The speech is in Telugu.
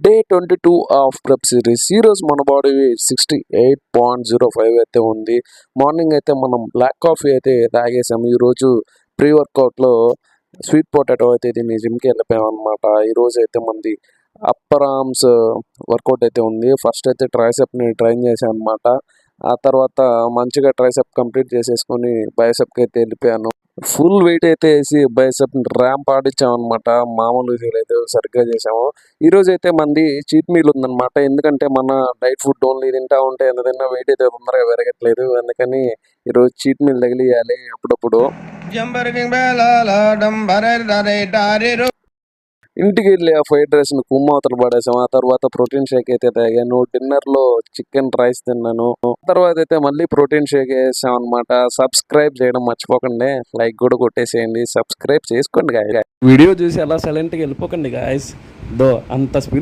Day 22 of prep series. ఈరోజు మన బాడీ 68.05 అయితే ఉంది. మార్నింగ్ అయితే మనం బ్లాక్ కాఫీ అయితే తాగేసాము. ఈరోజు ప్రీ వర్కౌట్లో స్వీట్ పొటాటో అయితే దీన్ని జిమ్కి వెళ్ళిపోయాం అనమాట. ఈరోజు అయితే మనది అప్పర్ ఆర్మ్స్ వర్కౌట్ అయితే ఉంది. ఫస్ట్ అయితే ట్రైసెప్ని ట్రైన్ చేశాను అనమాట. ఆ తర్వాత మంచిగా ట్రైసెప్ కంప్లీట్ చేసేసుకొని బైసెప్కి అయితే వెళ్ళిపోయాను. ఫుల్ వెయిట్ అయితే వేసి బైసెప్ ర్యాంప్ ఆడిచ్చాం అనమాట. మామూలు లేదు, సరిగ్గా చేసాము. ఈరోజు అయితే మంది చీట్ మీల్ ఉందన్నమాట. ఎందుకంటే మన డైట్ ఫుడ్ ఓన్లీ తింటా ఉంటే ఎంత తిన్నా వెయిట్ అయితే తొందరగా పెరగట్లేదు. అందుకని ఈరోజు చీట్ మీల్ తగిలియాలి అప్పుడప్పుడు. ఇంటికి వెళ్ళి ఆ ఫ్రైడ్ రైస్ని కుమ్మవతలు పడేసాం. ఆ తర్వాత ప్రోటీన్ షేక్ అయితే తాగాను. డిన్నర్లో చికెన్ రైస్ తిన్నాను. తర్వాత అయితే మళ్ళీ ప్రోటీన్ షేక్ వేసాం అనమాట. సబ్స్క్రైబ్ చేయడం మర్చిపోకండి, లైక్ కూడా కొట్టేసేయండి, సబ్స్క్రైబ్ చేసుకోండి గాయస్. వీడియో చూసి అలా సైలెంట్గా వెళ్ళిపోకండి గాయస్. అంత స్పీడ్